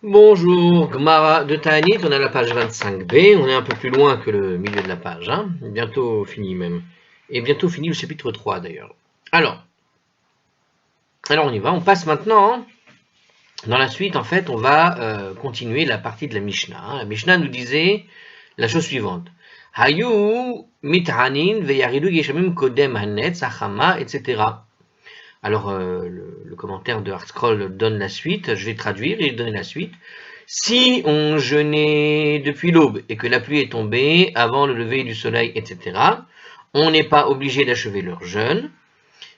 Bonjour, Gmara de Ta'anit, on est à la page 25b, on est un peu plus loin que le milieu de la page, hein, bientôt fini même. Et bientôt fini le chapitre 3 d'ailleurs. Alors on y va, on passe maintenant, dans la suite en fait, on va continuer la partie de la Mishnah. Hein. La Mishnah nous disait la chose suivante. Hayu mit'anin veyaridu yeshamim kodem hanetz achama, etc. Alors le commentaire de Hartscroll donne la suite, je vais traduire et donner la suite. Si on jeûnait depuis l'aube et que la pluie est tombée avant le lever du soleil, etc., on n'est pas obligé d'achever leur jeûne.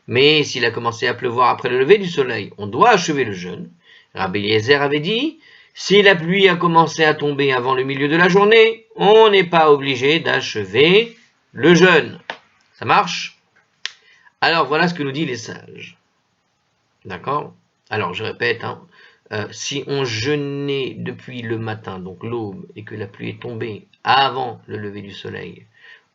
Mais s'il a commencé à pleuvoir après le lever du soleil, on doit achever le jeûne. Rabbi Eliezer avait dit, si la pluie a commencé à tomber avant le milieu de la journée, on n'est pas obligé d'achever le jeûne. Ça marche? Alors voilà ce que nous disent les sages. D'accord? Alors je répète, si on jeûnait depuis le matin, donc l'aube, et que la pluie est tombée avant le lever du soleil,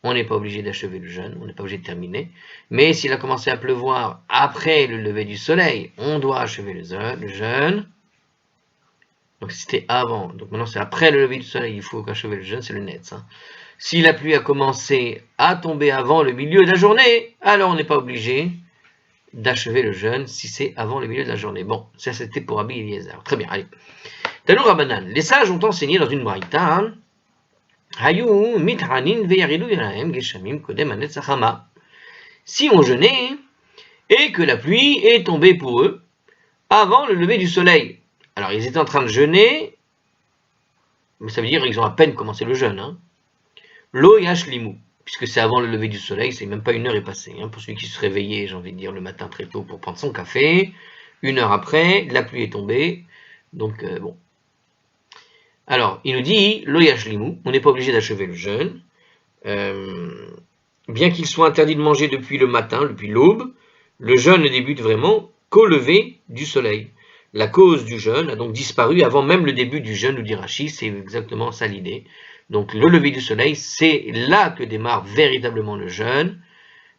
on n'est pas obligé d'achever le jeûne, on n'est pas obligé de terminer. Mais s'il a commencé à pleuvoir après le lever du soleil, on doit achever le jeûne. Donc c'était avant, donc maintenant c'est après le lever du soleil, il faut achever le jeûne, c'est le net. Hein. Si la pluie a commencé à tomber avant le milieu de la journée, alors on n'est pas obligé d'achever le jeûne si c'est avant le milieu de la journée. Bon, ça c'était pour Rabbi Eliezer. Très bien, allez. Tanour Rabbanan, les sages ont enseigné dans une braïta, Hayu mithanin veyaridu yarahem geshamim kodem anet sachama. Si on jeûnait et que la pluie est tombée pour eux avant le lever du soleil. Alors ils étaient en train de jeûner, mais ça veut dire qu'ils ont à peine commencé le jeûne. Hein. Lo yashlimu, puisque c'est avant le lever du soleil, c'est même pas une heure est passée. Hein, pour celui qui se réveillait, j'ai envie de dire, le matin très tôt pour prendre son café, une heure après, la pluie est tombée, donc bon. Alors, il nous dit, lo yashlimu, on n'est pas obligé d'achever le jeûne, bien qu'il soit interdit de manger depuis le matin, depuis l'aube, le jeûne ne débute vraiment qu'au lever du soleil. La cause du jeûne a donc disparu avant même le début du jeûne, nous dit Rashi, c'est exactement ça l'idée. Donc le lever du soleil, c'est là que démarre véritablement le jeûne,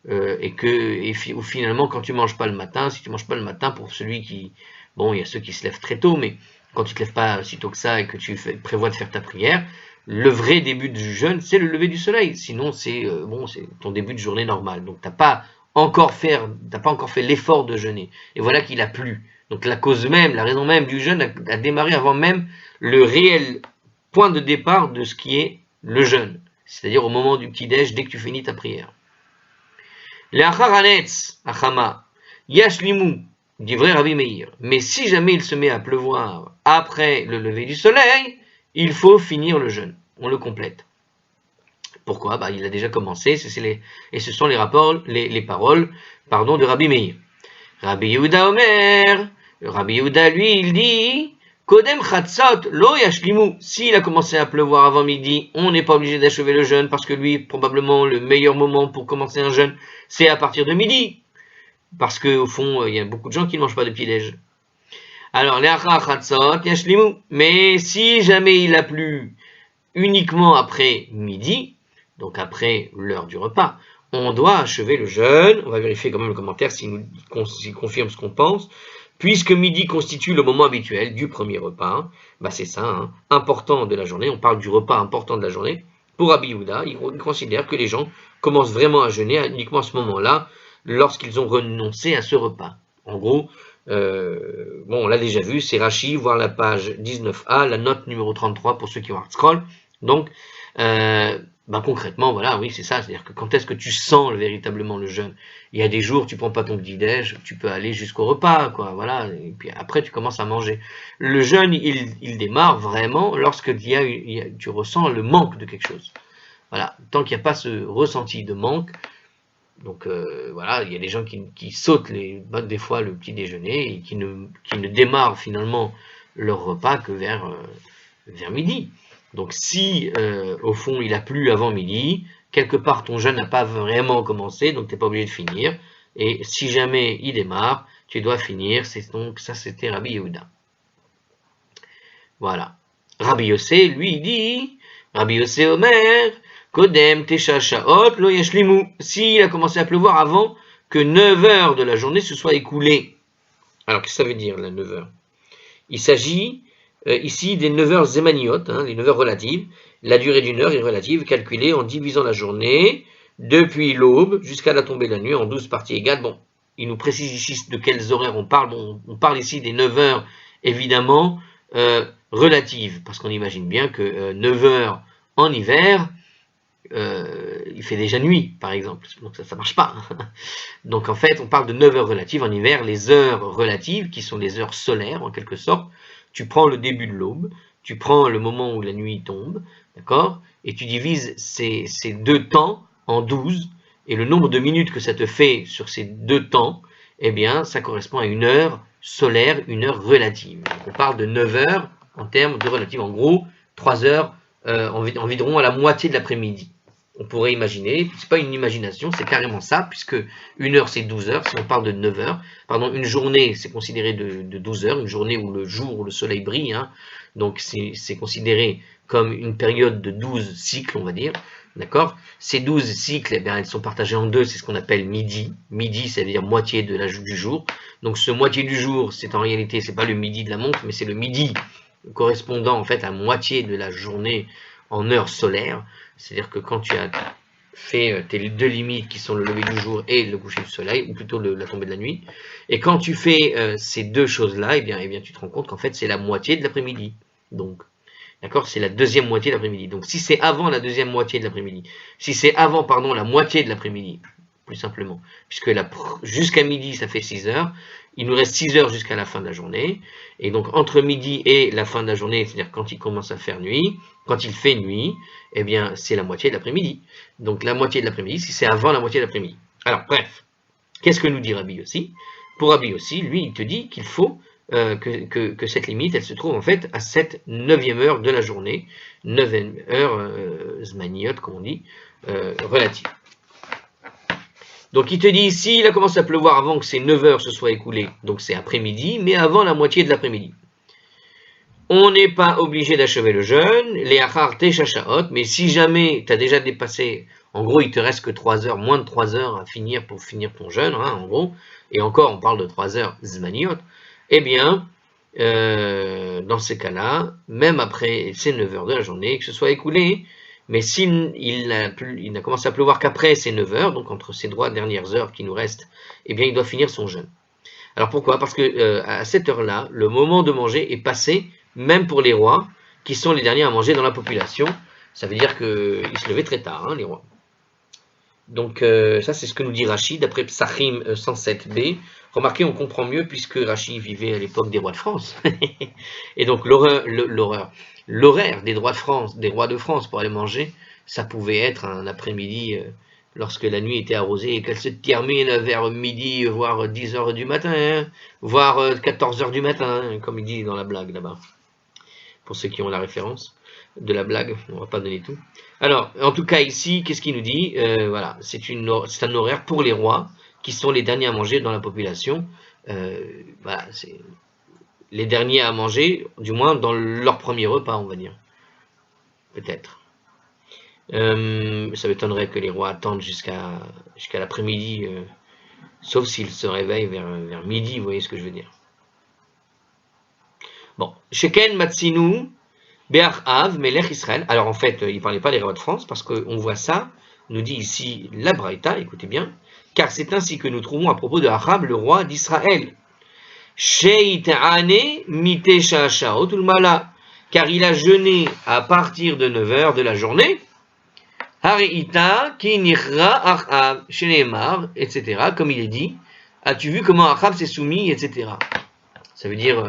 où finalement quand tu manges pas le matin, si tu manges pas le matin, pour celui qui, bon, il y a ceux qui se lèvent très tôt, mais quand tu te lèves pas si tôt que ça et que tu prévois de faire ta prière, le vrai début du jeûne, c'est le lever du soleil. Sinon, c'est c'est ton début de journée normale. Donc t'as pas encore fait l'effort de jeûner. Et voilà qu'il a plu. Donc la cause même, la raison même du jeûne a démarré avant même le réel point de départ de ce qui est le jeûne. C'est-à-dire au moment du Kiddush, dès que tu finis ta prière. Le'achar hanetz achama yashlimu, dit vrai Rabbi Meir. Mais si jamais il se met à pleuvoir après le lever du soleil, il faut finir le jeûne. On le complète. Pourquoi? Il a déjà commencé, et ce sont les paroles de Rabbi Meir. Rabbi Yehuda Omer, Rabbi Yehuda lui, il dit, Kodem chatzot lo yashlimu. S'il a commencé à pleuvoir avant midi, on n'est pas obligé d'achever le jeûne, parce que lui, probablement, le meilleur moment pour commencer un jeûne, c'est à partir de midi. Parce qu'au fond, il y a beaucoup de gens qui ne mangent pas de petit-déj. Alors, le'achar chatzot yashlimu. Mais si jamais il a plu uniquement après midi, donc après l'heure du repas, on doit achever le jeûne. On va vérifier quand même le commentaire s'il confirme ce qu'on pense. Puisque midi constitue le moment habituel du premier repas, c'est ça, important de la journée. On parle du repas important de la journée. Pour Rabbi Yehuda, il considère que les gens commencent vraiment à jeûner uniquement à ce moment-là, lorsqu'ils ont renoncé à ce repas. En gros, on l'a déjà vu, c'est Rashi, voir la page 19a, la note numéro 33 pour ceux qui ont Hartscroll. Donc, concrètement, voilà, oui, c'est ça. C'est-à-dire que quand est-ce que tu sens véritablement le jeûne? Il y a des jours, tu prends pas ton petit-déj, tu peux aller jusqu'au repas, quoi, voilà. Et puis après, tu commences à manger. Le jeûne, il démarre vraiment lorsque tu ressens le manque de quelque chose. Voilà. Tant qu'il n'y a pas ce ressenti de manque, donc voilà, il y a des gens qui sautent des fois le petit déjeuner et qui ne démarrent finalement leur repas que vers midi. Donc si au fond il a plu avant midi, quelque part ton jeûne n'a pas vraiment commencé, donc tu n'es pas obligé de finir. Et si jamais il démarre, tu dois finir. Donc ça c'était Rabbi Yehuda. Voilà. Rabbi Yossé, lui, il dit, Rabbi Yossé Omer, Kodem Tesha Shaot Lo Yashlimu. S'il a commencé à pleuvoir avant que 9 heures de la journée se soient écoulées. Alors qu'est-ce que ça veut dire, là, 9 heures? Il s'agit ici des 9 heures zémaniotes, hein, les 9 heures relatives. La durée d'une heure est relative, calculée en divisant la journée depuis l'aube jusqu'à la tombée de la nuit en 12 parties égales. Bon, il nous précise ici de quels horaires on parle. Bon, on parle ici des 9 heures, évidemment, relatives, parce qu'on imagine bien que 9 heures en hiver, il fait déjà nuit, par exemple. Donc ça ne marche pas. Donc en fait, on parle de 9 heures relatives en hiver. Les heures relatives, qui sont les heures solaires, en quelque sorte, tu prends le début de l'aube, tu prends le moment où la nuit tombe, d'accord, et tu divises ces deux temps en 12, et le nombre de minutes que ça te fait sur ces deux temps, eh bien, ça correspond à une heure solaire, une heure relative. Donc, on parle de 9 heures en termes de relative. En gros, 3 heures environ à la moitié de l'après-midi. On pourrait imaginer, c'est pas une imagination, c'est carrément ça, puisque une heure c'est 12 heures, si on parle de 9 heures, pardon, une journée c'est considéré de 12 heures, une journée où le jour, où le soleil brille, hein, donc c'est considéré comme une période de 12 cycles, on va dire, d'accord. Ces 12 cycles, eh bien, elles sont partagées en deux, c'est ce qu'on appelle midi. Midi, ça veut dire moitié du jour. Donc ce moitié du jour, c'est en réalité, c'est pas le midi de la montre, mais c'est le midi correspondant en fait à moitié de la journée en heure solaire. C'est-à-dire que quand tu as fait tes deux limites qui sont le lever du jour et le coucher du soleil, ou plutôt la tombée de la nuit, et quand tu fais ces deux choses-là, eh bien, tu te rends compte qu'en fait c'est la moitié de l'après-midi. Donc, d'accord, c'est la deuxième moitié de l'après-midi. Donc si c'est avant la deuxième moitié de l'après-midi, si c'est avant, pardon, la moitié de l'après-midi, plus simplement, puisque jusqu'à midi ça fait 6 heures, il nous reste 6 heures jusqu'à la fin de la journée, et donc entre midi et la fin de la journée, c'est-à-dire quand il commence à faire nuit, quand il fait nuit, eh bien c'est la moitié de l'après-midi. Donc la moitié de l'après-midi, si c'est avant la moitié de l'après-midi. Alors bref, qu'est-ce que nous dit Rabbi Yossi? Pour Rabbi Yossi, lui, il te dit qu'il faut que cette limite, elle se trouve en fait à cette 9e heure de la journée, 9e heure zmaniot, comme on dit, relative. Donc il te dit ici, il a commencé à pleuvoir avant que ces 9 heures se soient écoulées, donc c'est après-midi, mais avant la moitié de l'après-midi. On n'est pas obligé d'achever le jeûne, les achar teshachaot, mais si jamais tu as déjà dépassé, en gros il te reste que 3 heures, moins de 3 heures à finir pour finir ton jeûne, hein, en gros, et encore on parle de 3 heures zmaniot, eh bien, dans ces cas-là, même après ces 9 heures de la journée, que ce soit écoulé, mais s'il n'a commencé à pleuvoir qu'après ces 9 heures, donc entre ces 3 dernières heures qui nous restent, eh bien il doit finir son jeûne. Alors pourquoi? Parce que à cette heure-là, le moment de manger est passé, même pour les rois, qui sont les derniers à manger dans la population. Ça veut dire qu'ils se levaient très tard, hein, les rois. Donc ça c'est ce que nous dit Rashi, d'après Psachim 107b. Remarquez, on comprend mieux puisque Rashi vivait à l'époque des rois de France. Et donc l'horaire des rois de France pour aller manger, ça pouvait être un après-midi lorsque la nuit était arrosée et qu'elle se termine vers midi, voire 10 heures du matin, hein, voire 14 heures du matin, hein, comme il dit dans la blague là-bas. Pour ceux qui ont la référence de la blague, on ne va pas donner tout. Alors, en tout cas ici, qu'est-ce qu'il nous dit? Voilà, c'est un horaire pour les rois, qui sont les derniers à manger dans la population. Voilà, c'est les derniers à manger, du moins dans leur premier repas, on va dire. Peut-être. Ça m'étonnerait que les rois attendent jusqu'à l'après-midi, sauf s'ils se réveillent vers midi, vous voyez ce que je veux dire. Bon, Sheken Matsinu, Be'achav, Melech Israël. Alors en fait, il ne parlait pas des rois de France, parce qu'on voit ça, nous dit ici la Braïta, écoutez bien, car c'est ainsi que nous trouvons à propos de Achab, le roi d'Israël. Car il a jeûné à partir de 9 heures de la journée, etc. Comme il est dit, as-tu vu comment Achab s'est soumis, etc. Ça veut dire...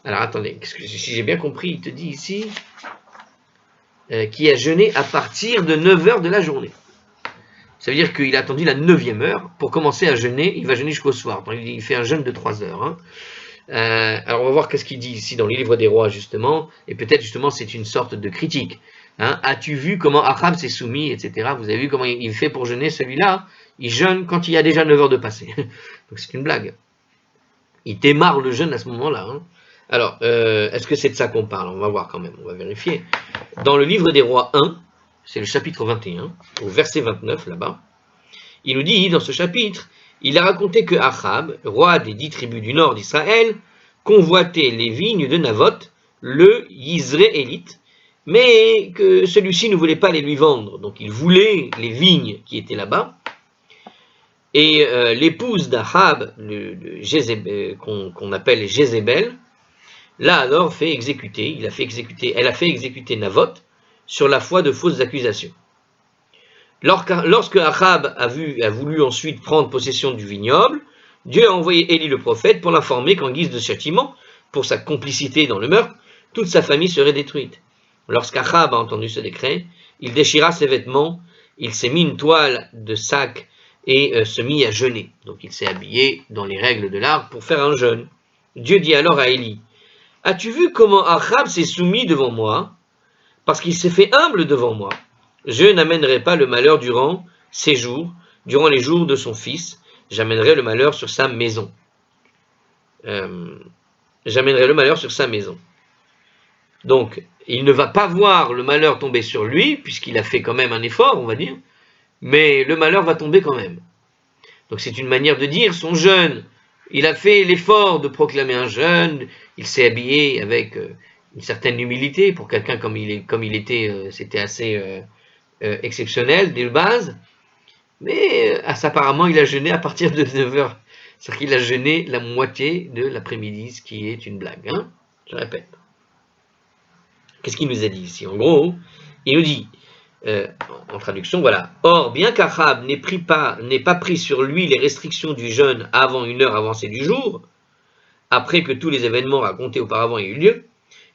alors attendez, si j'ai bien compris, il te dit ici qui a jeûné à partir de 9 heures de la journée. Ça veut dire qu'il a attendu la 9e heure pour commencer à jeûner, il va jeûner jusqu'au soir. Donc il fait un jeûne de 3 heures. Hein. Alors on va voir qu'est-ce qu'il dit ici dans les livres des rois justement, et peut-être justement c'est une sorte de critique. Hein. As-tu vu comment Achab s'est soumis, etc. Vous avez vu comment il fait pour jeûner celui-là? Il jeûne quand il y a déjà 9 heures de passé. Donc c'est une blague. Il démarre le jeûne à ce moment-là. Hein. Alors, est-ce que c'est de ça qu'on parle? On va voir quand même, on va vérifier. Dans le livre des rois 1, c'est le chapitre 21, au verset 29 là-bas, il nous dit dans ce chapitre, il a raconté que Achab, roi des 10 tribus du nord d'Israël, convoitait les vignes de Navoth, le Yisraélite, mais que celui-ci ne voulait pas les lui vendre. Donc il voulait les vignes qui étaient là-bas. Et l'épouse d'Achab, qu'on appelle Jézébel, l'a alors fait exécuter. Elle a fait exécuter Navoth sur la foi de fausses accusations. Lorsque Achab a voulu ensuite prendre possession du vignoble, Dieu a envoyé Élie le prophète pour l'informer qu'en guise de châtiment, pour sa complicité dans le meurtre, toute sa famille serait détruite. Lorsqu'Achab a entendu ce décret, il déchira ses vêtements, il s'est mis une toile de sac et se mit à jeûner. Donc il s'est habillé dans les règles de l'art pour faire un jeûne. Dieu dit alors à Élie, « As-tu vu comment Achab s'est soumis devant moi? Parce qu'il s'est fait humble devant moi. Je n'amènerai pas le malheur durant ses jours, durant les jours de son fils. J'amènerai le malheur sur sa maison. » J'amènerai le malheur sur sa maison. Donc, il ne va pas voir le malheur tomber sur lui, puisqu'il a fait quand même un effort, on va dire, mais le malheur va tomber quand même. Donc c'est une manière de dire, son jeûne, il a fait l'effort de proclamer un jeûne, il s'est habillé avec une certaine humilité, pour quelqu'un comme il était, c'était assez exceptionnel de base, mais apparemment il a jeûné à partir de 9h, c'est-à-dire qu'il a jeûné la moitié de l'après-midi, ce qui est une blague, hein, je répète. Qu'est-ce qu'il nous a dit ici? En gros, il nous dit, en traduction, voilà. Or, bien qu'Achab n'ait pas pris sur lui les restrictions du jeûne avant une heure avancée du jour, après que tous les événements racontés auparavant aient eu lieu,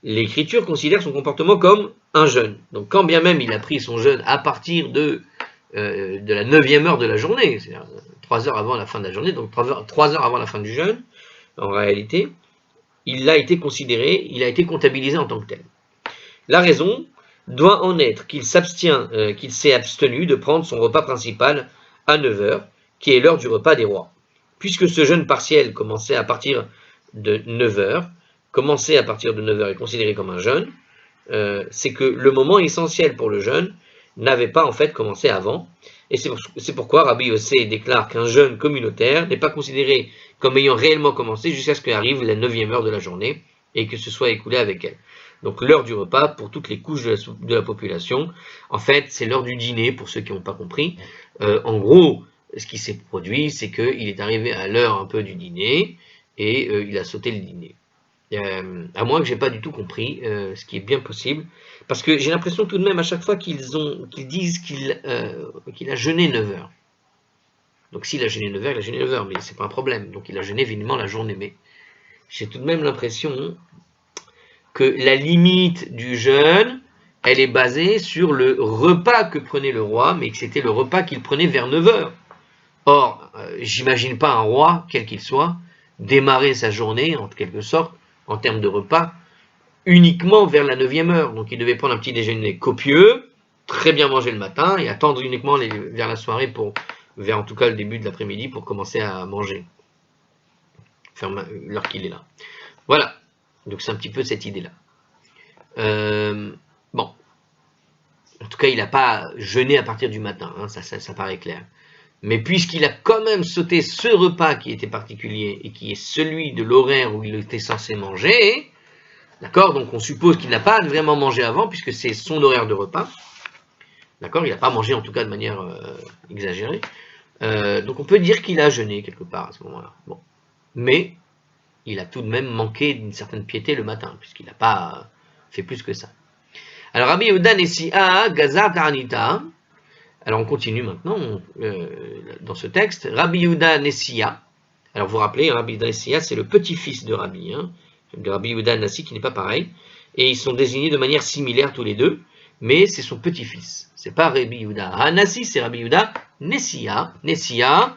l'Écriture considère son comportement comme un jeûne. Donc, quand bien même il a pris son jeûne à partir de la 9e heure de la journée, c'est-à-dire 3 heures avant la fin de la journée, donc 3 heures avant la fin du jeûne, en réalité, il a été considéré, il a été comptabilisé en tant que tel. La raison doit en être qu'il s'est abstenu de prendre son repas principal à 9h, qui est l'heure du repas des rois. Puisque ce jeûne partiel commençait à partir de 9h, est considéré comme un jeûne, c'est que le moment essentiel pour le jeûne n'avait pas en fait commencé avant, et c'est pourquoi Rabbi Yossé déclare qu'un jeûne communautaire n'est pas considéré comme ayant réellement commencé jusqu'à ce qu'arrive la 9e heure de la journée, et que ce soit écoulé avec elle. Donc l'heure du repas pour toutes les couches de la population, en fait c'est l'heure du dîner pour ceux qui n'ont pas compris. En gros, ce qui s'est produit, c'est qu'il est arrivé à l'heure un peu du dîner et il a sauté le dîner. À moins que j'ai pas du tout compris, ce qui est bien possible, parce que j'ai l'impression tout de même à chaque fois qu'ils disent qu'il a jeûné 9 heures. Donc s'il a jeûné 9 heures, il a jeûné 9 heures, mais c'est pas un problème. Donc il a jeûné évidemment la journée, mais j'ai tout de même l'impression que la limite du jeûne, elle est basée sur le repas que prenait le roi, mais que c'était le repas qu'il prenait vers 9h. Or, j'imagine pas un roi, quel qu'il soit, démarrer sa journée, en quelque sorte, en termes de repas, uniquement vers la 9e heure. Donc il devait prendre un petit déjeuner copieux, très bien manger le matin, et attendre uniquement vers la soirée, vers en tout cas le début de l'après-midi, pour commencer à manger, l'heure qu'il est là. Voilà. Donc c'est un petit peu cette idée-là. Bon. En tout cas, il n'a pas jeûné à partir du matin, hein, ça paraît clair. Mais puisqu'il a quand même sauté ce repas qui était particulier et qui est celui de l'horaire où il était censé manger, d'accord, donc on suppose qu'il n'a pas vraiment mangé avant puisque c'est son horaire de repas. D'accord, il n'a pas mangé en tout cas de manière exagérée. Donc on peut dire qu'il a jeûné quelque part à ce moment-là. Bon. Mais il a tout de même manqué d'une certaine piété le matin, puisqu'il n'a pas fait plus que ça. Alors, Rabbi Yehuda Nesi'a Gazar Ta'anita. Alors, on continue maintenant dans ce texte. Rabbi Yehuda Nesi'a. Alors, vous vous rappelez, Rabbi Yehuda Nesi'a, c'est le petit-fils de Rabbi, de Rabbi Yehuda Nassi, qui n'est pas pareil. Et ils sont désignés de manière similaire tous les deux, mais c'est son petit-fils. C'est pas Rabbi Yehuda Hanassi, c'est Rabbi Yehuda Nesi'a. Nesi'a,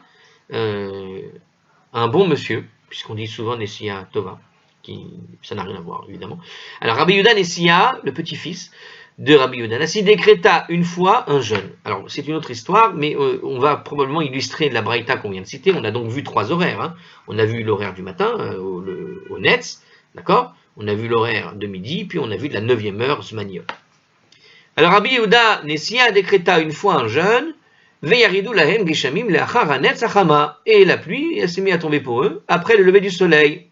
un bon monsieur, puisqu'on dit souvent Nesi'a Tova, ça n'a rien à voir évidemment. Alors Rabbi Yehuda Nesi'a, le petit-fils de Rabbi Yehuda Nassi, décréta une fois un jeûne. Alors c'est une autre histoire, mais on va probablement illustrer la braïta qu'on vient de citer. On a donc vu 3 horaires. Hein. On a vu l'horaire du matin au Netz, d'accord. On a vu l'horaire de midi, puis on a vu de la 9e heure Zmaniot. Alors Rabbi Yehuda Nesi'a décréta une fois un jeûne. Et la pluie, elle s'est mise à tomber pour eux après le lever du soleil.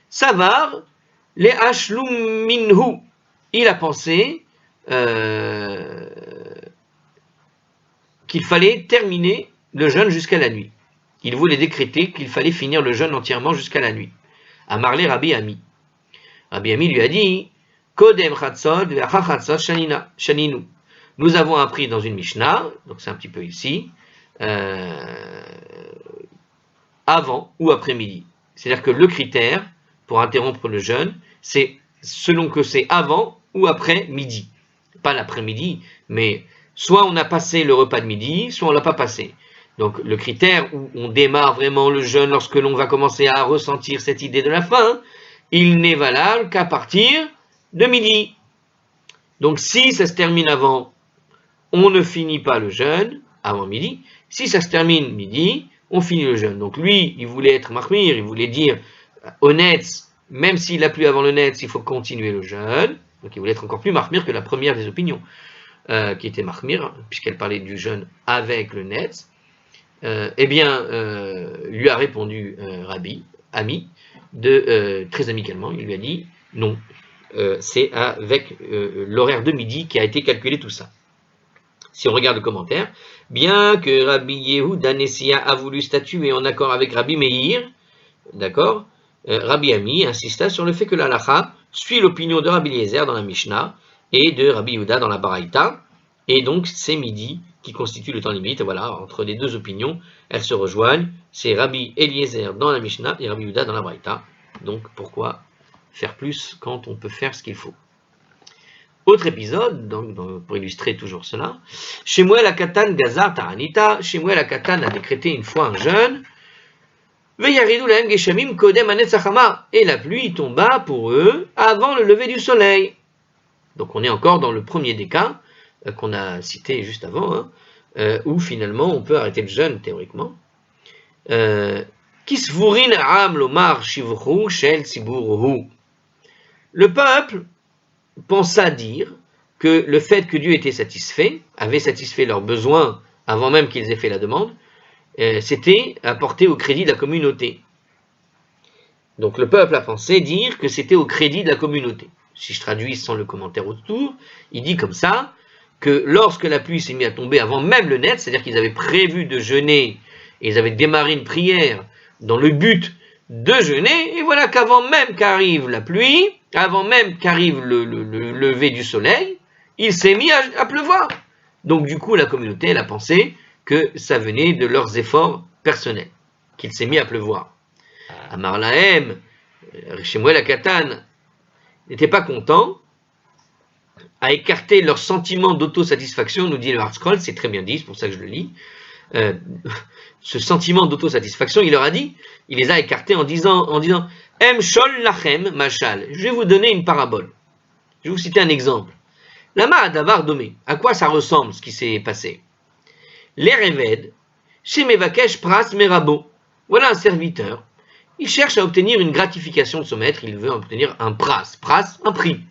Savar, les Ashlum Minhu. Il a pensé qu'il fallait terminer le jeûne jusqu'à la nuit. Il voulait décréter qu'il fallait finir le jeûne entièrement jusqu'à la nuit. Amarle Rabbi Ami. Rabbi Ami lui a dit Kodem Chatzot ve'achar Chatzot Shaninu. Nous avons appris dans une Mishnah, donc c'est un petit peu ici, avant ou après midi. C'est-à-dire que le critère pour interrompre le jeûne, c'est selon que c'est avant ou après midi. Pas l'après-midi, mais soit on a passé le repas de midi, soit on ne l'a pas passé. Donc le critère où on démarre vraiment le jeûne lorsque l'on va commencer à ressentir cette idée de la faim, il n'est valable qu'à partir de midi. Donc si ça se termine avant, on ne finit pas le jeûne avant midi. Si ça se termine midi, on finit le jeûne. Donc lui, il voulait être mahmir, il voulait dire honnête, même s'il a plu avant le net, il faut continuer le jeûne. Donc il voulait être encore plus mahmir que la première des opinions, qui était mahmir, puisqu'elle parlait du jeûne avec le net. Lui a répondu Rabbi, Ami, très amicalement, il lui a dit non, c'est avec l'horaire de midi qui a été calculé tout ça. Si on regarde le commentaire, bien que Rabbi Yehuda Nessia a voulu statuer en accord avec Rabbi Meir, d'accord, Rabbi Ami insista sur le fait que l'halakha suit l'opinion de Rabbi Eliezer dans la Mishnah et de Rabbi Yehuda dans la Baraita, et donc c'est midi qui constitue le temps limite. Voilà, entre les deux opinions, elles se rejoignent. C'est Rabbi Eliezer dans la Mishnah et Rabbi Yehuda dans la Baraita. Donc pourquoi faire plus quand on peut faire ce qu'il faut? Autre épisode, donc, pour illustrer toujours cela, Shemuel Akatan Gazar Taranita, Shemuel Akatan a décrété une fois un jeûne, et la pluie tomba pour eux avant le lever du soleil. Donc on est encore dans le premier des cas qu'on a cité juste avant, où finalement on peut arrêter le jeûne théoriquement. Le peuple pensa dire que le fait que Dieu était satisfait, avait satisfait leurs besoins avant même qu'ils aient fait la demande, c'était apporté au crédit de la communauté. Donc le peuple a pensé dire que c'était au crédit de la communauté. Si je traduis sans le commentaire autour, il dit comme ça, que lorsque la pluie s'est mise à tomber avant même le net, c'est-à-dire qu'ils avaient prévu de jeûner, et ils avaient démarré une prière dans le but de jeûner, et voilà qu'avant même qu'arrive la pluie, avant même qu'arrive le lever du soleil, il s'est mis à pleuvoir. Donc du coup, la communauté, elle a pensé que ça venait de leurs efforts personnels, qu'il s'est mis à pleuvoir. Amar Lahem, Shemuel Akatan, n'était pas content, a écarté leur sentiment d'autosatisfaction, nous dit le Hartzkol, c'est très bien dit, c'est pour ça que je le lis. Ce sentiment d'autosatisfaction, il leur a dit, il les a écartés en disant Em shol lachem machal. Je vais vous donner une parabole. Je vais vous citer un exemple. Lama adavar domé. À quoi ça ressemble ce qui s'est passé? L'Ereved, chez Mevakesh pras merabo. Voilà un serviteur. Il cherche à obtenir une gratification de son maître. Il veut obtenir un pras. Pras, un prix.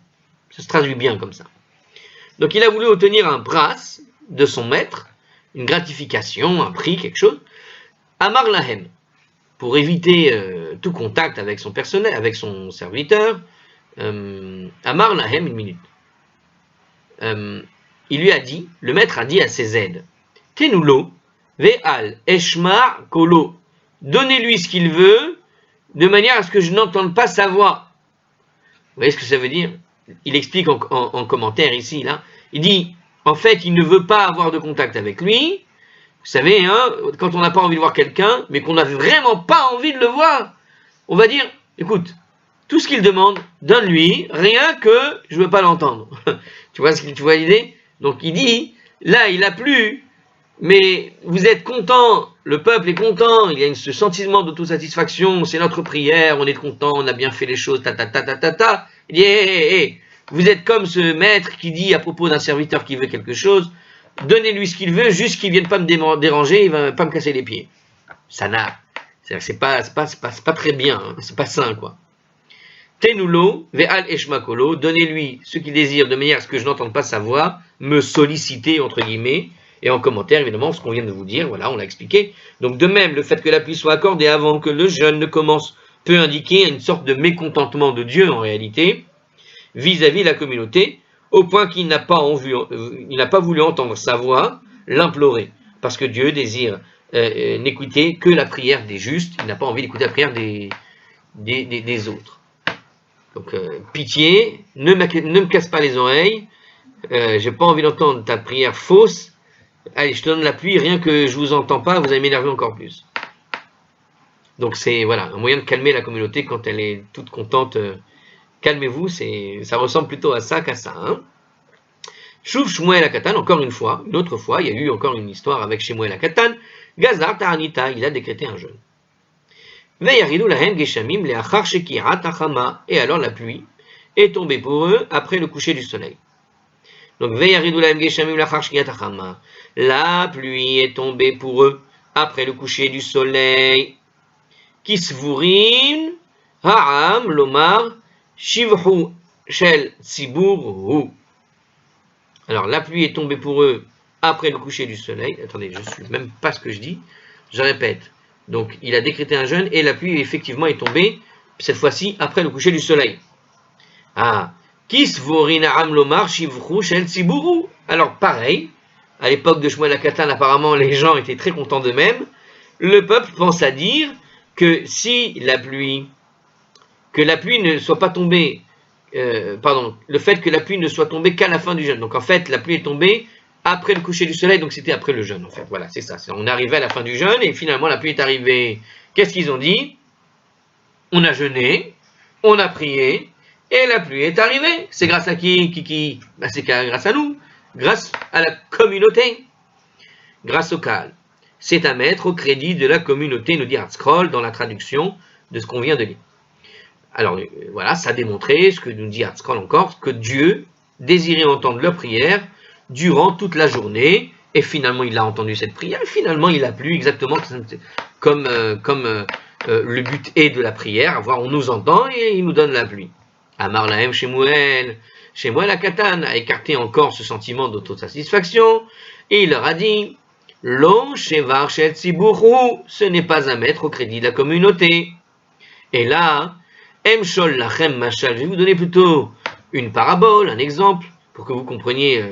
Ça se traduit bien comme ça. Donc il a voulu obtenir un pras de son maître, une gratification, un prix, quelque chose. Amar lahem. Pour éviter tout contact avec son personnel, avec son serviteur, Amar lahem, une minute. Il lui a dit, le maître a dit à ses aides, Tenulo, ve'al, eshma, kolo. Donnez-lui ce qu'il veut, de manière à ce que je n'entende pas sa voix. Vous voyez ce que ça veut dire? Il explique en commentaire ici, là. Il dit, en fait, il ne veut pas avoir de contact avec lui. Vous savez, quand on n'a pas envie de voir quelqu'un, mais qu'on n'a vraiment pas envie de le voir, on va dire, écoute, tout ce qu'il demande, donne-lui, rien que je ne veux pas l'entendre. Tu vois l'idée? Donc il dit, là il a plu, mais vous êtes content, le peuple est content, il y a ce sentiment d'autosatisfaction, c'est notre prière, on est content, on a bien fait les choses, ta. Il dit, hey, vous êtes comme ce maître qui dit à propos d'un serviteur qui veut quelque chose, donnez-lui ce qu'il veut, juste qu'il ne vienne pas me déranger, il ne va pas me casser les pieds. Ça n'a, c'est pas très bien, c'est pas sain quoi. Tenulo, ve'al eshmakolo, donnez-lui ce qu'il désire de manière à ce que je n'entende pas sa voix, me solliciter, entre guillemets, et en commentaire, évidemment, ce qu'on vient de vous dire, voilà, on l'a expliqué. Donc de même, le fait que la pluie soit accordée avant que le jeûne ne commence peut indiquer une sorte de mécontentement de Dieu en réalité, vis-à-vis de la communauté, au point qu'il n'a pas voulu entendre sa voix, l'implorer, parce que Dieu désire n'écouter que la prière des justes, il n'a pas envie d'écouter la prière des autres. Donc pitié, ne me casse pas les oreilles, j'ai pas envie d'entendre ta prière fausse, allez, je te donne la pluie, rien que je vous entends pas, vous allez m'énerver encore plus. Donc c'est voilà un moyen de calmer la communauté quand elle est toute contente. Calmez-vous, ça ressemble plutôt à ça qu'à ça. Hein. Chouv Shmuel Akatan, encore une autre fois, il y a eu encore une histoire avec Shmuel Akatan. Gazar Ta'anita, il a décrété un jeûne. Veyaridu lahem geshamim leachar shekirat achama. Et alors la pluie est tombée pour eux après le coucher du soleil. Donc Veyaridu lahem geshamim leachar shekirat achama. La pluie est tombée pour eux après le coucher du soleil. Kisvurim ha'am lomar shivhu shel tzibur hu. Alors, la pluie est tombée pour eux après le coucher du soleil. Attendez, je ne suis même pas ce que je dis. Je répète. Donc, il a décrété un jeûne et la pluie, effectivement, est tombée, cette fois-ci, après le coucher du soleil. Ah. Alors, pareil, à l'époque de Shmuel Akatan, apparemment, les gens étaient très contents d'eux-mêmes. Le peuple pense à dire que si que la pluie ne soit pas tombée, le fait que la pluie ne soit tombée qu'à la fin du jeûne. Donc en fait, la pluie est tombée après le coucher du soleil, donc c'était après le jeûne en fait. Voilà, c'est ça. On est arrivé à la fin du jeûne et finalement la pluie est arrivée. Qu'est-ce qu'ils ont dit? On a jeûné, on a prié et la pluie est arrivée. C'est grâce à qui? C'est grâce à nous, grâce à la communauté, grâce au Kaal. C'est à mettre au crédit de la communauté, nous dit Hartzkroll dans la traduction de ce qu'on vient de lire. Alors voilà, ça a démontré, ce que nous dit Hartzkroll encore, que Dieu désirait entendre leur prière durant toute la journée, et finalement il a entendu cette prière, et finalement il a plu exactement comme le but est de la prière, à voir on nous entend et il nous donne la pluie. Amar lahem Shemuel Akatan a écarté encore ce sentiment d'autosatisfaction, et il leur a dit, Lo shevar shel tziburu, ce n'est pas à mettre au crédit de la communauté. Et là, Emshol lachem mashal, je vais vous donner plutôt une parabole, un exemple, pour que vous compreniez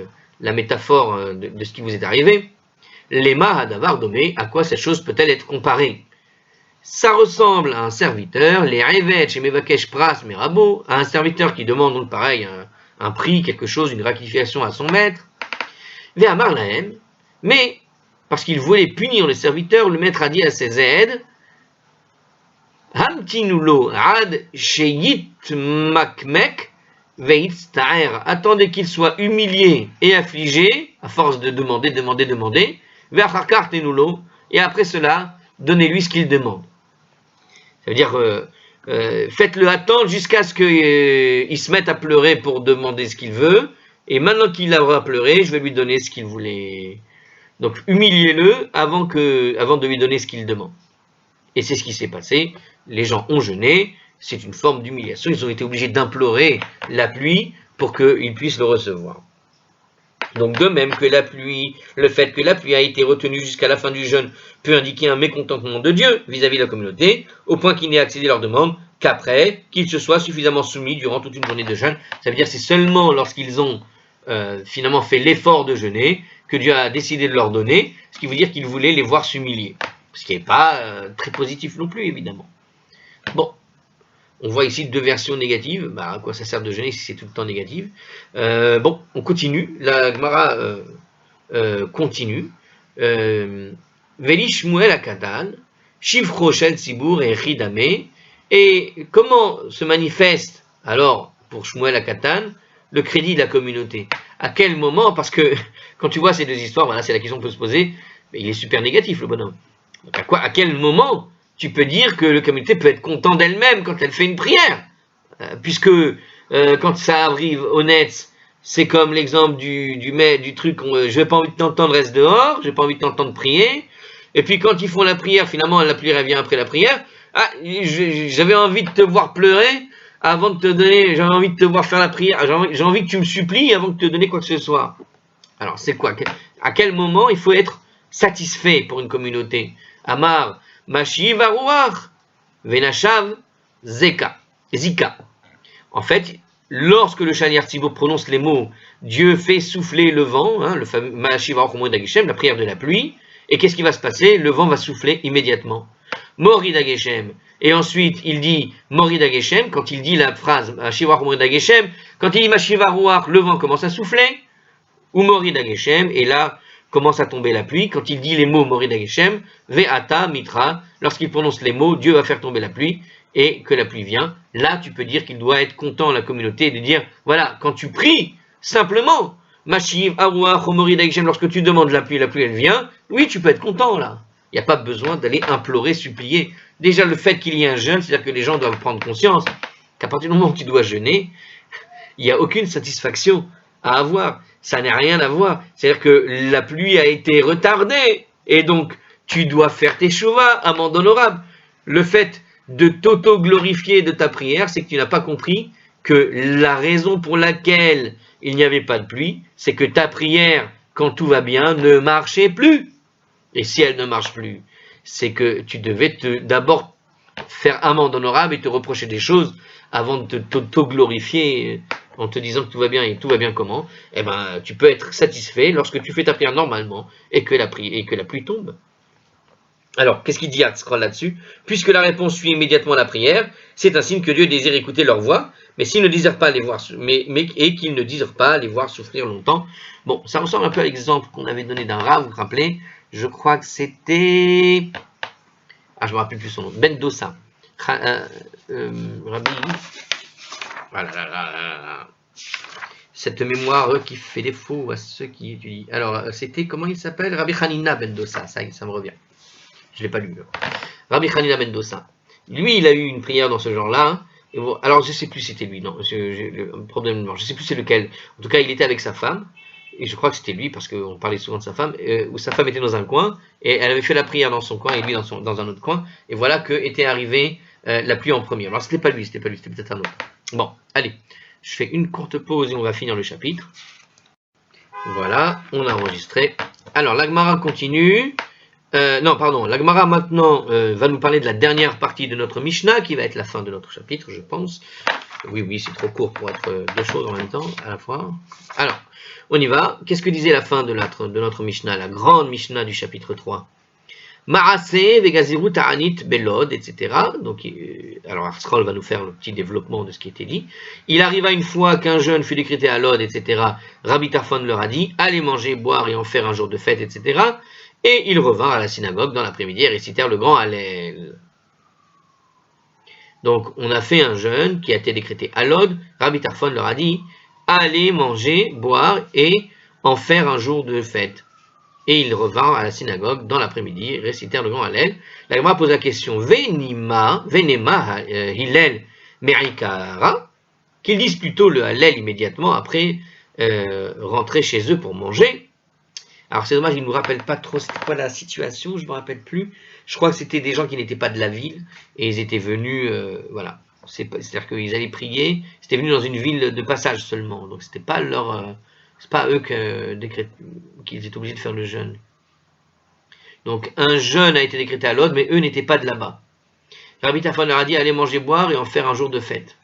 la métaphore de ce qui vous est arrivé. Lema hadavar domé, à quoi cette chose peut-elle être comparée? Ça ressemble à un serviteur, les revet chez mevakesh pras merabo, à un serviteur qui demande donc pareil un prix, quelque chose, une gratification à son maître. Ve'amar lahem, mais parce qu'il voulait punir le serviteur, le maître a dit à ses aides, Hamtinulo ad sheyit makmek veitztaer. Attendez qu'il soit humilié et affligé, à force de demander, ve'acharkar tenulo, et après cela, donnez-lui ce qu'il demande. Ça veut dire, faites-le attendre jusqu'à ce qu'il se mette à pleurer pour demander ce qu'il veut, et maintenant qu'il aura pleuré, je vais lui donner ce qu'il voulait. Donc, humiliez-le avant de lui donner ce qu'il demande. Et c'est ce qui s'est passé. Les gens ont jeûné, c'est une forme d'humiliation. Ils ont été obligés d'implorer la pluie pour qu'ils puissent le recevoir. Donc de même que la pluie, le fait que la pluie a été retenue jusqu'à la fin du jeûne peut indiquer un mécontentement de Dieu vis-à-vis de la communauté, au point qu'il n'ait accédé à leur demande qu'après qu'ils se soient suffisamment soumis durant toute une journée de jeûne. Ça veut dire que c'est seulement lorsqu'ils ont finalement fait l'effort de jeûner que Dieu a décidé de leur donner, ce qui veut dire qu'il voulait les voir s'humilier. Ce qui n'est pas très positif non plus, évidemment. Bon, on voit ici deux versions négatives. À quoi ça sert de jeûner si c'est tout le temps négatif? Bon, on continue. La Gemara continue. Veli Shmuel Akatan, Shivcho Shel Tzibur et Ridame. Et comment se manifeste alors pour Shmuel Akatan le crédit de la communauté? À quel moment? Parce que quand tu vois ces deux histoires, voilà, c'est la question qu'on peut se poser. Mais il est super négatif, le bonhomme. Donc à quel moment tu peux dire que la communauté peut être contente d'elle-même quand elle fait une prière? Puisque quand ça arrive honnête, c'est comme l'exemple du truc, je n'ai pas envie de t'entendre, reste dehors, je n'ai pas envie de t'entendre prier. Et puis quand ils font la prière, finalement la pluie revient après la prière. Ah, j'avais envie de te voir pleurer avant de te donner, j'avais envie de te voir faire la prière, j'ai envie que tu me supplies avant de te donner quoi que ce soit. Alors c'est quoi? À quel moment il faut être satisfait pour une communauté? Amar, Mashiv Aruach, Venashav, Zeka, Zika. En fait, lorsque le Shaliach Tzibur prononce les mots Dieu fait souffler le vent, hein, le fameux Ma'ashiv Morid Hageshem, la prière de la pluie, et qu'est-ce qui va se passer? Le vent va souffler immédiatement. Morid Hageshem. Et ensuite, il dit Morid Hageshem, quand il dit la phrase Ma'ashiv Morid Hageshem, quand il dit Ma'ashiv Ruach, le vent commence à souffler, ou Morid Hageshem, et là commence à tomber la pluie. Quand il dit les mots Morid Hageshem, Ve'ata Mitra, lorsqu'il prononce les mots, Dieu va faire tomber la pluie, et que la pluie vient, là tu peux dire qu'il doit être content, la communauté, de dire, voilà, quand tu pries, simplement, Mashiv, Aruach, Morid Hageshem, lorsque tu demandes la pluie elle vient, oui, tu peux être content là. Il n'y a pas besoin d'aller implorer, supplier. Déjà, le fait qu'il y ait un jeûne, c'est-à-dire que les gens doivent prendre conscience qu'à partir du moment où tu dois jeûner, il n'y a aucune satisfaction à avoir. Ça n'a rien à voir. C'est-à-dire que la pluie a été retardée, et donc tu dois faire tes shuvah, amende honorable. Le fait de t'auto-glorifier de ta prière, c'est que tu n'as pas compris que la raison pour laquelle il n'y avait pas de pluie, c'est que ta prière, quand tout va bien, ne marchait plus. Et si elle ne marche plus, c'est que tu devais d'abord faire amende honorable et te reprocher des choses avant de t'auto-glorifier en te disant que tout va bien. Et tout va bien comment? Eh ben, tu peux être satisfait lorsque tu fais ta prière normalement et que la pluie tombe. Alors, qu'est-ce qu'il dit Hatzkral là-dessus? Puisque la réponse suit immédiatement la prière, c'est un signe que Dieu désire écouter leur voix, mais s'il ne désire pas les voir, et qu'il ne désire pas les voir souffrir longtemps. Bon, ça ressemble un peu à l'exemple qu'on avait donné d'un Rav, vous vous rappelez? Je crois que c'était... Ah, je me rappelle plus son nom. Ben Dossa. Rabbi... Voilà. Cette mémoire qui fait défaut à ceux qui étudient. Alors, c'était, comment il s'appelle? Rabbi Hanina Ben Dossa, ça me revient. Je ne l'ai pas lu. Rabbi Hanina Ben Dossa. Lui, il a eu une prière dans ce genre-là. Alors, je ne sais plus si c'était lui, non. Le problème, non, je ne sais plus c'est lequel. En tout cas, il était avec sa femme. Et je crois que c'était lui, parce qu'on parlait souvent de sa femme, où sa femme était dans un coin, et elle avait fait la prière dans son coin, et lui dans un autre coin. Et voilà que était arrivée la pluie en premier. Alors, c'était pas lui, c'était peut-être un autre. Bon, allez. Je fais une courte pause et on va finir le chapitre. Voilà, on a enregistré. Alors, la Gemara continue. La Gemara maintenant va nous parler de la dernière partie de notre Mishnah, qui va être la fin de notre chapitre, je pense. Oui, c'est trop court pour être deux choses en même temps, à la fois. Alors, on y va. Qu'est-ce que disait la fin de notre Mishnah, la grande Mishnah du chapitre 3? Ma'aseh vegaziru ta'anit belod, etc. Donc, alors Hatzkral va nous faire le petit développement de ce qui était dit. Il arriva une fois qu'un jeûne fut décrété à Lod, etc. Rabbi Tarfon leur a dit, allez manger, boire et en faire un jour de fête, etc. Et ils revinrent à la synagogue dans l'après-midi et récitèrent le grand Hallel. Donc, on a fait un jeûne qui a été décrété à Lod. Rabbi Tarfon leur a dit, allez manger, boire et en faire un jour de fête. Et ils revinrent à la synagogue dans l'après-midi et récitèrent le grand Hallel. La Gemara pose la question, Venema Hillel Merikara, qu'ils disent plutôt le Hallel immédiatement après rentrer chez eux pour manger. Alors c'est dommage, il ne nous rappelle pas trop c'était quoi la situation, je ne me rappelle plus. Je crois que c'était des gens qui n'étaient pas de la ville et ils étaient venus, voilà. C'est-à-dire qu'ils allaient prier, c'était venu dans une ville de passage seulement, donc c'était pas leur... c'est pas eux qu'ils étaient obligés de faire le jeûne. Donc un jeûne a été décrété à Lod, mais eux n'étaient pas de là-bas. Rabbi Tarfon leur a dit, allez manger, boire et en faire un jour de fête.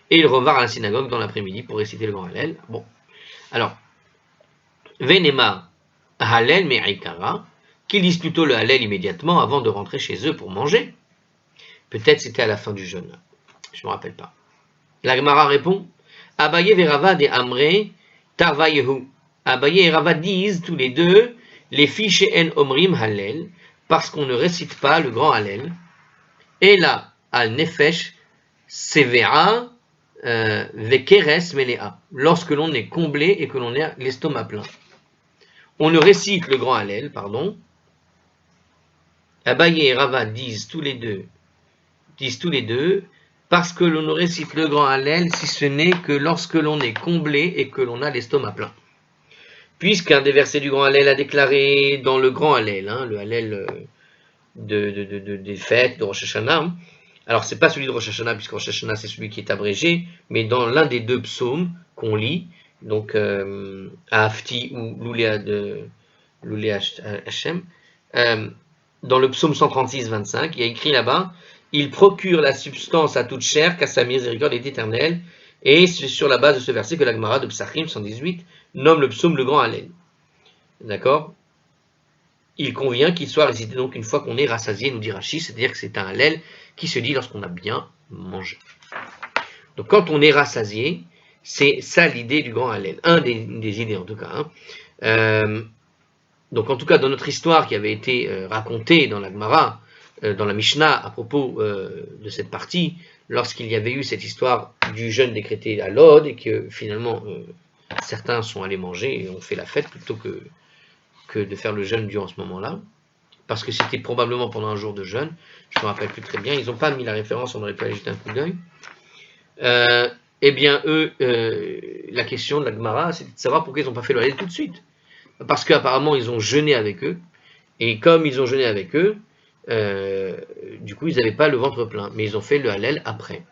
Et ils revinrent à la synagogue dans l'après-midi pour réciter le grand Hallel. Bon, alors... Venema Hallel Me'ikara, qu'ils disent plutôt le Hallel immédiatement avant de rentrer chez eux pour manger. Peut-être c'était à la fin du jeûne. Je ne me rappelle pas. La Gemara répond, Abaye et Rava de Amre Tarvayehu. Abaye et Rava disent tous les deux, les filles chez En Omrim Hallel, parce qu'on ne récite pas le grand Hallel. Et là, Al Nefesh Severa Vekeres Melea, lorsque l'on est comblé et que l'on a l'estomac plein. On ne récite le grand Hallel, Abaye et Rava disent tous les deux, parce que l'on ne récite le grand Hallel si ce n'est que lorsque l'on est comblé et que l'on a l'estomac plein. Puisqu'un des versets du grand Hallel a déclaré dans le grand Hallel, le Hallel des fêtes de Rosh Hashanah. Alors c'est pas celui de Rosh Hashanah, puisque Rosh Hashanah c'est celui qui est abrégé, mais dans l'un des deux psaumes qu'on lit, donc à Hafti ou Loulé Hashem, dans le psaume 136-25, il y a écrit là-bas, il procure la substance à toute chair, car sa miséricorde est éternelle. Et c'est sur la base de ce verset que la Gemara de Psachim 118 nomme le psaume le grand Hallel. D'accord? Il convient qu'il soit récité donc une fois qu'on est rassasié, nous dit Rashi, c'est-à-dire que c'est un Hallel qui se dit lorsqu'on a bien mangé. Donc quand on est rassasié, c'est ça l'idée du grand Hallel, des idées en tout cas. Donc en tout cas dans notre histoire qui avait été racontée dans la Gemara, dans la Mishnah à propos de cette partie, lorsqu'il y avait eu cette histoire du jeûne décrété à Lod et que finalement certains sont allés manger et ont fait la fête plutôt que de faire le jeûne durant ce moment-là, parce que c'était probablement pendant un jour de jeûne, je ne me rappelle plus très bien, ils n'ont pas mis la référence, on aurait pu aller jeter un coup d'œil. Eh bien eux, la question de la Gemara, c'est de savoir pourquoi ils n'ont pas fait le Hallel tout de suite. Parce qu'apparemment ils ont jeûné avec eux, et comme ils ont jeûné avec eux, du coup ils n'avaient pas le ventre plein, mais ils ont fait le Hallel après,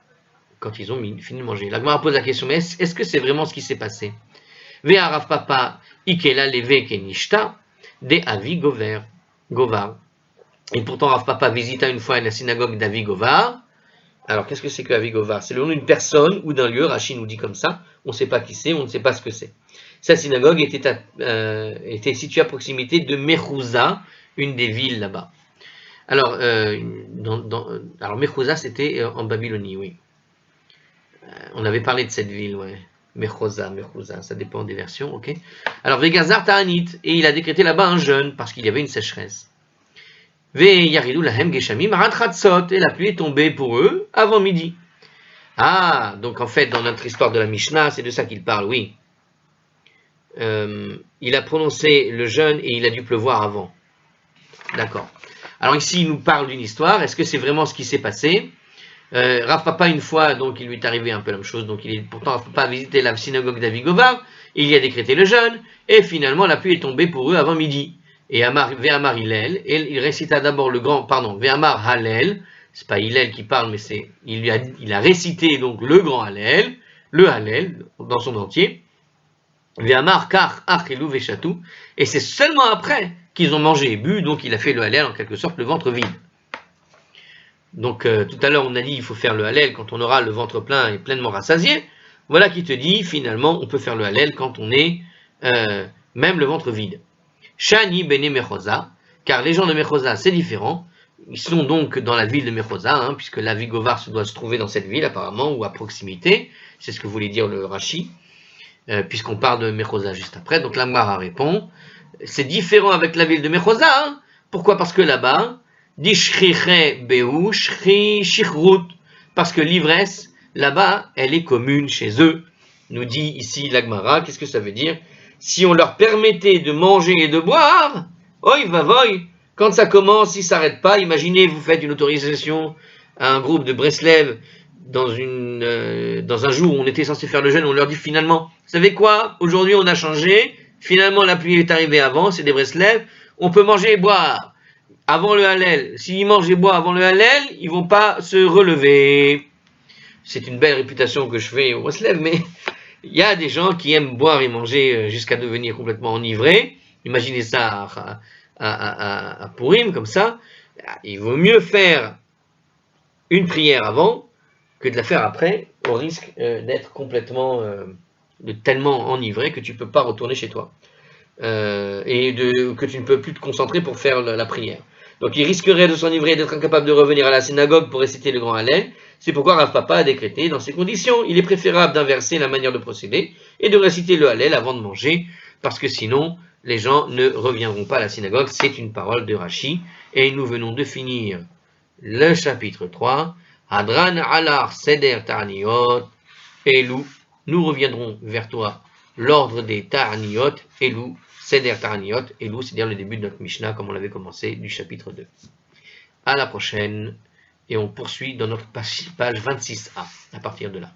quand ils ont fini de manger. La Gemara pose la question, mais est-ce que c'est vraiment ce qui s'est passé? Vea Rav Papa Ikela Leve Kenishta de Avi Govar. Et pourtant Rav Papa visita une fois la synagogue d'Avi Govar. Alors qu'est-ce que c'est que Avi Govar? C'est le nom d'une personne ou d'un lieu, Rashi nous dit comme ça, on ne sait pas qui c'est, on ne sait pas ce que c'est. Sa synagogue était située à proximité de Mechouza, une des villes là-bas. Alors, Mechouza c'était en Babylonie, oui. On avait parlé de cette ville, ouais. Mechouza, ça dépend des versions, ok. Alors, Vegazar Ta'anit, et il a décrété là-bas un jeûne, parce qu'il y avait une sécheresse. Ve Yaridou Lahem Geshamim Chatzot, et la pluie est tombée pour eux avant midi. Ah, donc en fait, dans notre histoire de la Mishnah, c'est de ça qu'il parle, oui. Il a prononcé le jeûne et il a dû pleuvoir avant. D'accord. Alors ici, il nous parle d'une histoire, est-ce que c'est vraiment ce qui s'est passé? Rav Papa, une fois, donc il lui est arrivé un peu la même chose, donc pourtant Rav Papa a visité la synagogue d'Avi Govar, il y a décrété le jeûne, et finalement la pluie est tombée pour eux avant midi. Et Ve'amar Hillel, et il récita d'abord Ve'amar Hallel, c'est pas Hillel qui parle, mais il a récité donc le grand Hallel, le Hallel dans son entier, Ve'amar Kach Achelu Ve'shatu, et c'est seulement après qu'ils ont mangé et bu, donc il a fait le Hallel en quelque sorte le ventre vide. Donc tout à l'heure on a dit il faut faire le Hallel quand on aura le ventre plein et pleinement rassasié. Voilà qui te dit finalement on peut faire le Hallel quand on est même le ventre vide. Shani Bene Mechouza, car les gens de Mechouza c'est différent. Ils sont donc dans la ville de Mechouza, puisque la Vigovar doit se trouver dans cette ville apparemment ou à proximité. C'est ce que voulait dire le Rashi, puisqu'on parle de Mechouza juste après. Donc la Gemara répond c'est différent avec la ville de Mechouza. Pourquoi? Parce que là-bas parce que l'ivresse, là-bas, elle est commune chez eux. Nous dit ici l'Agmara, qu'est-ce que ça veut dire? Si on leur permettait de manger et de boire, oi va voy, quand ça commence, ils ne s'arrêtent pas. Imaginez, vous faites une autorisation à un groupe de Breslev dans un jour où on était censé faire le jeûne, on leur dit finalement, vous savez quoi? Aujourd'hui on a changé, finalement la pluie est arrivée avant, c'est des Breslev, on peut manger et boire. Avant le Hallel, s'ils mangent et boivent avant le Hallel, ils vont pas se relever. C'est une belle réputation que je fais au Breslev, mais il y a des gens qui aiment boire et manger jusqu'à devenir complètement enivrés. Imaginez ça à Purim, comme ça. Il vaut mieux faire une prière avant que de la faire après, au risque d'être complètement, tellement enivré que tu ne peux pas retourner chez toi. Que tu ne peux plus te concentrer pour faire la prière. Donc il risquerait de s'enivrer et d'être incapable de revenir à la synagogue pour réciter le grand Hallel. C'est pourquoi Rav Papa a décrété dans ces conditions. Il est préférable d'inverser la manière de procéder et de réciter le Hallel avant de manger, parce que sinon les gens ne reviendront pas à la synagogue. C'est une parole de Rashi. Et nous venons de finir le chapitre 3. Hadran alar seder ta'aniot elou. Nous reviendrons vers toi l'ordre des ta'aniot elou. Seder Ta'aniot, Elou, c'est-à-dire le début de notre Mishnah, comme on l'avait commencé, du chapitre 2. À la prochaine, et on poursuit dans notre page 26a, à partir de là.